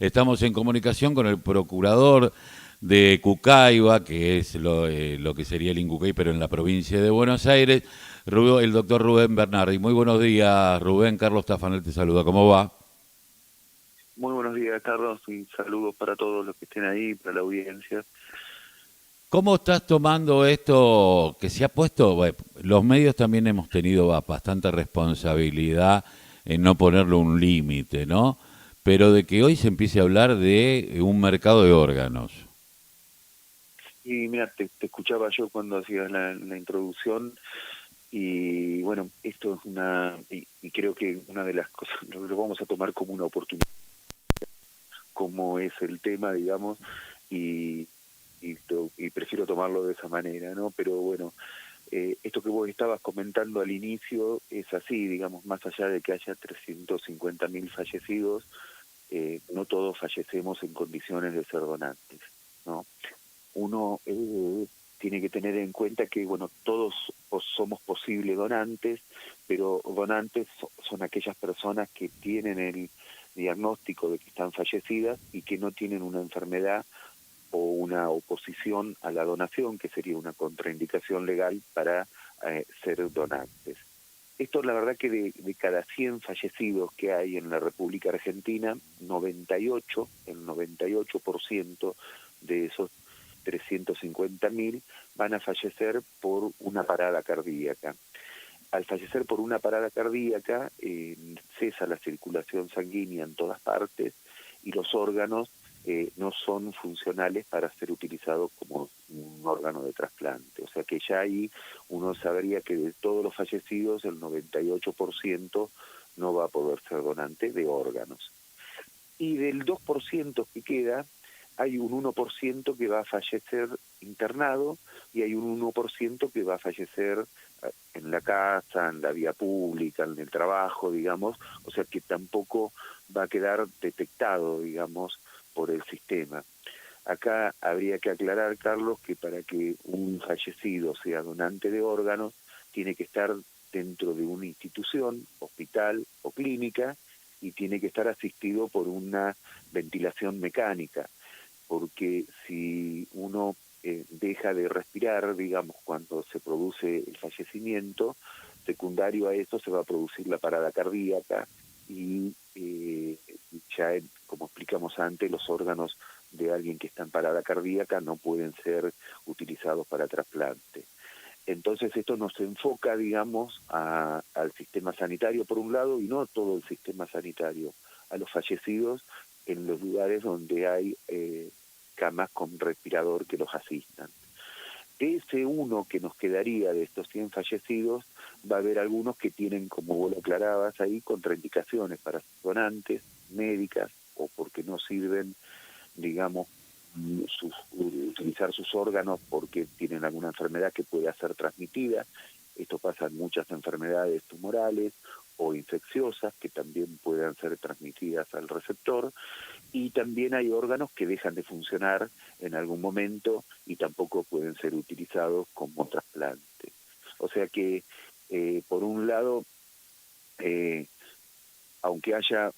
Estamos en comunicación con el procurador de Cucaiba, que es lo que sería el Incucay, pero en la provincia de Buenos Aires, el doctor Rubén Bernardi. Muy buenos días, Rubén. Carlos Tafanel te saluda. ¿Cómo va? Muy buenos días, Carlos, y saludos para todos los que estén ahí, para la audiencia. ¿Cómo estás tomando esto que se ha puesto? Bueno, los medios también hemos tenido bastante responsabilidad en no ponerle un límite, ¿no? Pero de que hoy se empiece a hablar de un mercado de órganos. Y mira, te escuchaba yo cuando hacías la introducción, y bueno, esto es y creo que una de las cosas, lo vamos a tomar como una oportunidad, como es el tema, digamos, y, y prefiero tomarlo de esa manera, ¿no? Pero bueno, esto que vos estabas comentando al inicio es así, digamos, más allá de que haya 350.000 fallecidos, no todos fallecemos en condiciones de ser donantes, ¿no? Uno tiene que tener en cuenta que, bueno, todos somos posibles donantes, pero donantes son aquellas personas que tienen el diagnóstico de que están fallecidas y que no tienen una enfermedad o una oposición a la donación, que sería una contraindicación legal para ser donantes. Esto, la verdad, que de cada 100 fallecidos que hay en la República Argentina, el 98% de esos 350.000 van a fallecer por una parada cardíaca. Al fallecer por una parada cardíaca, cesa la circulación sanguínea en todas partes y los órganos no son funcionales para ser utilizados como un órgano de trasplante. O sea que ya ahí uno sabría que de todos los fallecidos el 98% no va a poder ser donante de órganos. Y del 2% que queda, hay un 1% que va a fallecer internado y hay un 1% que va a fallecer en la casa, en la vía pública, en el trabajo, digamos, o sea que tampoco va a quedar detectado, digamos, por el sistema. Acá habría que aclarar, Carlos, que para que un fallecido sea donante de órganos, tiene que estar dentro de una institución, hospital o clínica, y tiene que estar asistido por una ventilación mecánica, porque si uno deja de respirar, digamos, cuando se produce el fallecimiento, secundario a eso se va a producir la parada cardíaca y ya, como explicamos antes, los órganos de alguien que está en parada cardíaca no pueden ser utilizados para trasplante. Entonces esto nos enfoca, digamos, al sistema sanitario por un lado, y no a todo el sistema sanitario, a los fallecidos en los lugares donde hay camas con respirador que los asistan. De ese uno que nos quedaría de estos 100 fallecidos, va a haber algunos que tienen, como vos lo aclarabas ahí, contraindicaciones para donantes, médicas, o porque no sirven, digamos, utilizar sus órganos porque tienen alguna enfermedad que pueda ser transmitida. Esto pasa en muchas enfermedades tumorales o infecciosas que también puedan ser transmitidas al receptor, y también hay órganos que dejan de funcionar en algún momento y tampoco pueden ser utilizados como trasplante. O sea que, por un lado, eh, aunque haya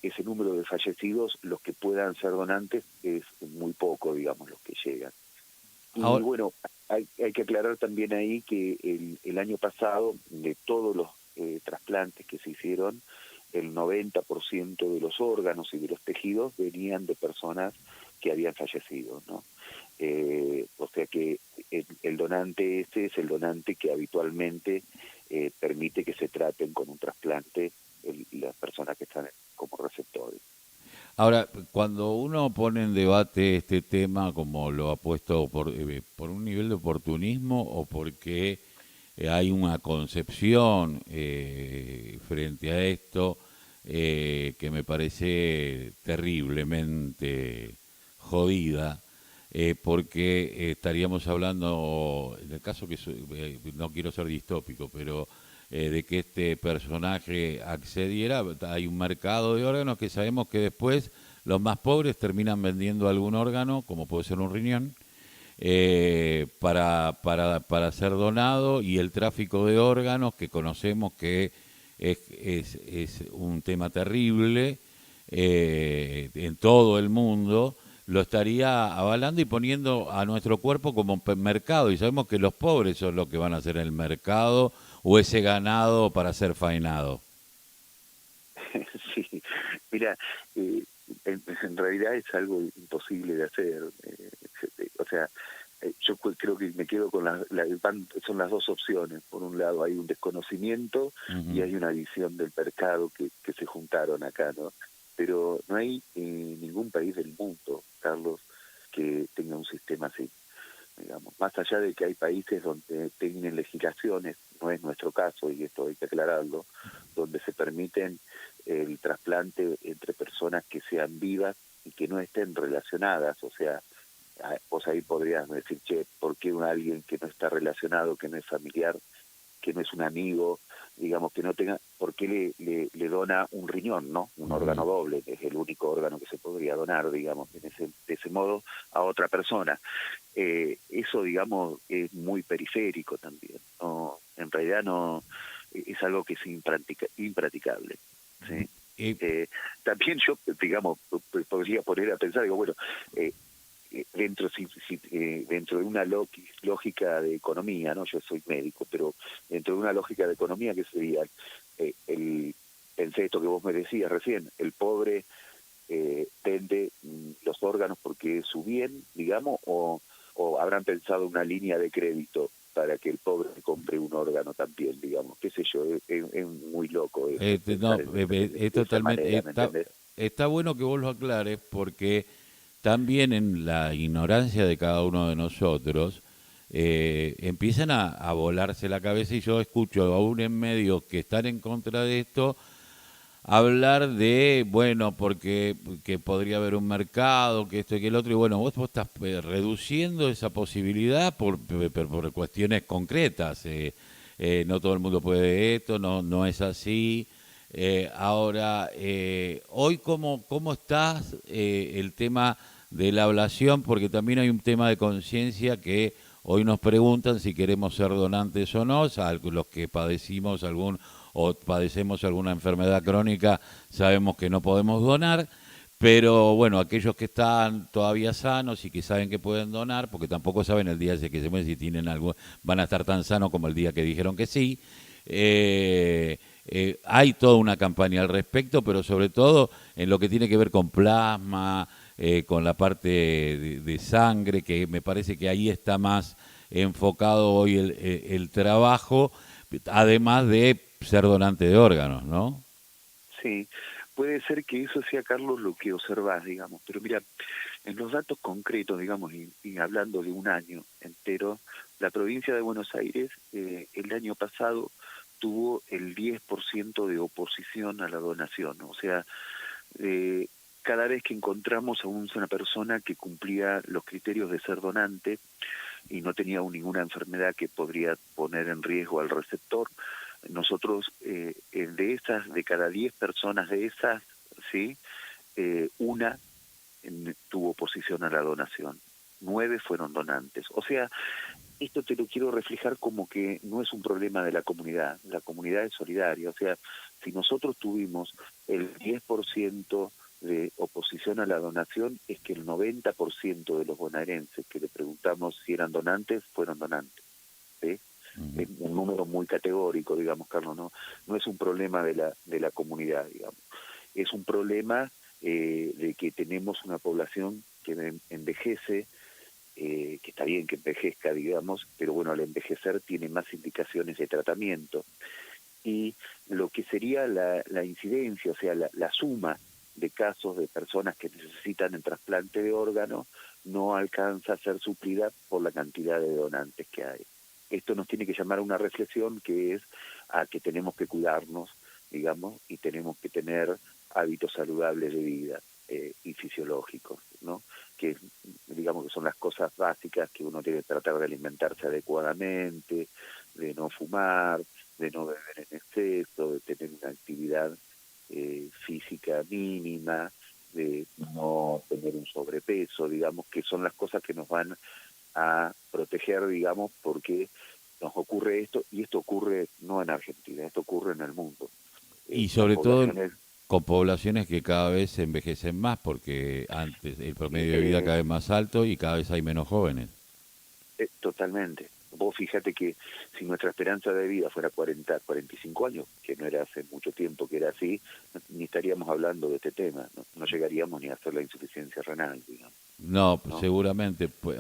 ese número de fallecidos, los que puedan ser donantes es muy poco, digamos, los que llegan. Y Ahora, bueno, hay que aclarar también ahí que el año pasado, de todos los trasplantes que se hicieron, el 90% de los órganos y de los tejidos venían de personas que habían fallecido, ¿no? O sea que el donante este es el donante que habitualmente permite que se traten con un trasplante las personas que están como receptores. ahora, cuando uno pone en debate este tema, como lo ha puesto por un nivel de oportunismo o porque hay una concepción frente a esto que me parece terriblemente jodida, porque estaríamos hablando, en el caso que no quiero ser distópico, pero de que este personaje accediera, hay un mercado de órganos que sabemos que después los más pobres terminan vendiendo algún órgano, como puede ser un riñón, para ser donado, y el tráfico de órganos que conocemos que es un tema terrible, en todo el mundo, lo estaría avalando y poniendo a nuestro cuerpo como mercado. Y sabemos que los pobres son los que van a hacer el mercado o ese ganado para ser faenado. Sí, mira, en realidad es algo imposible de hacer. O sea, yo creo que me quedo con son las dos opciones. Por un lado hay un desconocimiento y Ujú. hay una visión del mercado que se juntaron acá, ¿no? Pero no hay ningún país del mundo, Carlos, que tenga un sistema así. Digamos, más allá de que hay países donde tienen legislaciones, no es nuestro caso, y esto hay que aclararlo, donde se permiten el trasplante entre personas que sean vivas y que no estén relacionadas. O sea, vos ahí podrías decir, che, ¿por qué alguien que no está relacionado, que no es familiar, que no es un amigo, digamos, que no tenga, ¿por qué le dona un riñón, no? Un órgano Ujú. doble, que es el único órgano que se podría donar, digamos, de ese modo a otra persona. Eso, digamos, es muy periférico también. No, en realidad no, es algo que es impracticable. ¿Sí? Eh, También yo, digamos, podría poner a pensar, digo, bueno, eh, dentro de una lógica de economía, ¿no? Yo soy médico, pero dentro de una lógica de economía, que sería pensé esto que vos me decías recién, el pobre vende los órganos porque es su bien, digamos, o habrán pensado una línea de crédito para que el pobre compre un órgano también, digamos, qué sé yo, es muy loco eso, no, pensar es de esa totalmente, manera, ¿me entendés? está bueno que vos lo aclares porque también en la ignorancia de cada uno de nosotros empiezan a volarse la cabeza y yo escucho aún en medios que están en contra de esto hablar de, bueno, porque que podría haber un mercado, que esto y que el otro, y bueno, vos estás reduciendo esa posibilidad por cuestiones concretas. No todo el mundo puede esto, no es así. Ahora, hoy, ¿cómo estás el tema de la ablación? Porque también hay un tema de conciencia que hoy nos preguntan si queremos ser donantes o no, los que padecimos algún o padecemos alguna enfermedad crónica, sabemos que no podemos donar, pero bueno, aquellos que están todavía sanos y que saben que pueden donar, porque tampoco saben el día ese que se mueren si tienen algo, van a estar tan sanos como el día que dijeron que sí. Hay toda una campaña al respecto, pero sobre todo en lo que tiene que ver con plasma, con la parte de sangre, que me parece que ahí está más enfocado hoy el trabajo, además de ser donante de órganos, ¿no? Sí, puede ser que eso sea, Carlos, lo que observás, digamos, pero mira, en los datos concretos, digamos, y hablando de un año entero, la provincia de Buenos Aires el año pasado tuvo el 10% de oposición a la donación. O sea, eh, cada vez que encontramos a una persona que cumplía los criterios de ser donante y no tenía ninguna enfermedad que podría poner en riesgo al receptor, nosotros de cada 10 personas de esas, ¿sí? Una tuvo oposición a la donación. 9 fueron donantes. O sea, esto te lo quiero reflejar como que no es un problema de la comunidad es solidaria. O sea, si nosotros tuvimos el 10% de oposición a la donación, es que el 90% de los bonaerenses que le preguntamos si eran donantes, fueron donantes. ¿Sí? Ujú. Es un número muy categórico, digamos, Carlos, no es un problema de la comunidad, digamos. Es un problema de que tenemos una población que envejece, que está bien que envejezca, digamos, pero bueno, al envejecer tiene más indicaciones de tratamiento. Y lo que sería la incidencia, o sea, la suma de casos de personas que necesitan el trasplante de órgano, no alcanza a ser suplida por la cantidad de donantes que hay. Esto nos tiene que llamar a una reflexión que es a que tenemos que cuidarnos, digamos, y tenemos que tener hábitos saludables de vida y fisiológicos, ¿no? Que digamos que son las cosas básicas que uno debe tratar de alimentarse adecuadamente, de no fumar, de no beber en exceso, de tener una actividad física mínima, de no tener un sobrepeso, digamos, que son las cosas que nos van a proteger, digamos, porque nos ocurre esto, y esto ocurre no en Argentina, esto ocurre en el mundo. Y Las sobre todo poblaciones... con poblaciones que cada vez se envejecen más, porque antes el promedio de vida cada vez más alto y cada vez hay menos jóvenes. Totalmente. Vos fíjate que si nuestra esperanza de vida fuera 40, 45 años, que no era hace mucho tiempo que era así, ni estaríamos hablando de este tema, no llegaríamos ni a hacer la insuficiencia renal, digamos. No, pues, ¿No? seguramente. Pues,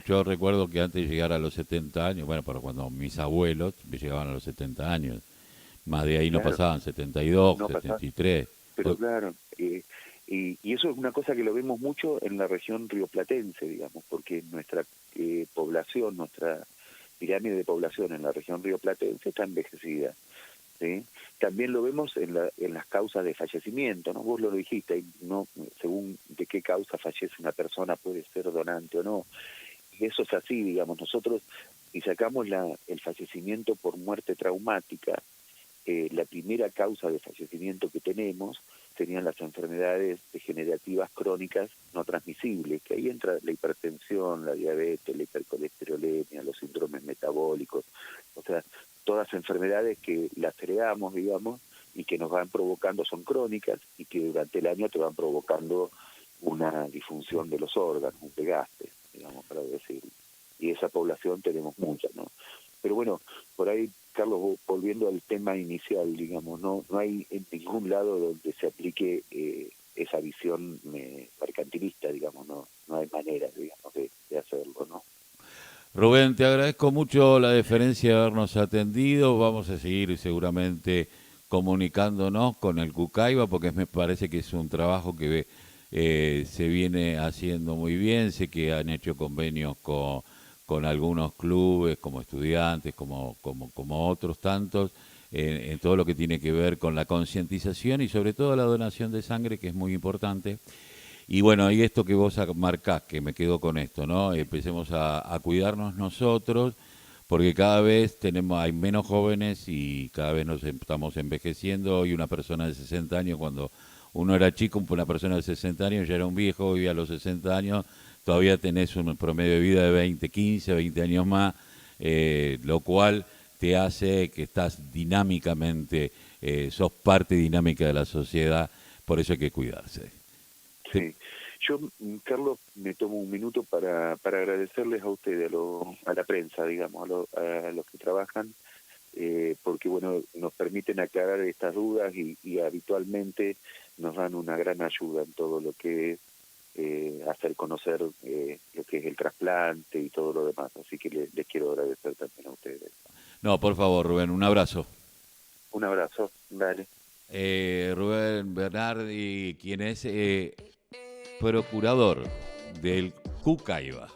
yo recuerdo que antes de llegar a los 70 años, bueno, pero cuando mis abuelos me llegaban a los 70 años, más de ahí no Claro, pasaban, 72, no pasa, 73. pero claro, y eso es una cosa que lo vemos mucho en la región rioplatense, digamos, porque nuestra población, nuestra pirámide de población en la región rioplatense está envejecida. ¿Sí? También lo vemos en las causas de fallecimiento, ¿no? Vos lo dijiste, no, según de qué causa fallece una persona puede ser donante o no. Y eso es así, digamos, nosotros, si sacamos el fallecimiento por muerte traumática, la primera causa de fallecimiento que tenemos serían las enfermedades degenerativas crónicas no transmisibles, que ahí entra la hipertensión, la diabetes, la hipercolesterolemia, los síndromes metabólicos, o sea, todas enfermedades que las heredamos, digamos, y que nos van provocando, son crónicas, y que durante el año te van provocando una disfunción de los órganos, un desgaste, digamos, para decirlo. Y esa población tenemos mucha, ¿no? Pero bueno, por ahí, Carlos, volviendo al tema inicial, digamos, no hay en ningún lado donde se aplique esa visión mercantilista, digamos, no hay manera, digamos, de hacerlo, ¿no? Rubén, te agradezco mucho la deferencia de habernos atendido. Vamos a seguir seguramente comunicándonos con el Cucaiba porque me parece que es un trabajo que se viene haciendo muy bien. Sé que han hecho convenios con algunos clubes, como estudiantes, como otros tantos, en todo lo que tiene que ver con la concientización y sobre todo la donación de sangre, que es muy importante. Y bueno, y esto que vos marcás, que me quedo con esto, ¿no? Empecemos a cuidarnos nosotros, porque cada vez hay menos jóvenes y cada vez nos estamos envejeciendo. Hoy una persona de 60 años, cuando uno era chico, una persona de 60 años ya era un viejo, hoy a los 60 años todavía tenés un promedio de vida de 20, 15, 20 años más, lo cual te hace que estás dinámicamente, sos parte dinámica de la sociedad, por eso hay que cuidarse. Sí. Yo, Carlos, me tomo un minuto para agradecerles a ustedes, a la prensa, digamos, a los que trabajan, porque, bueno, nos permiten aclarar estas dudas y habitualmente nos dan una gran ayuda en todo lo que es hacer conocer lo que es el trasplante y todo lo demás. Así que les quiero agradecer también a ustedes. No, por favor, Rubén, un abrazo. Un abrazo, dale. Rubén Bernardi, quien es procurador del Cucaiba.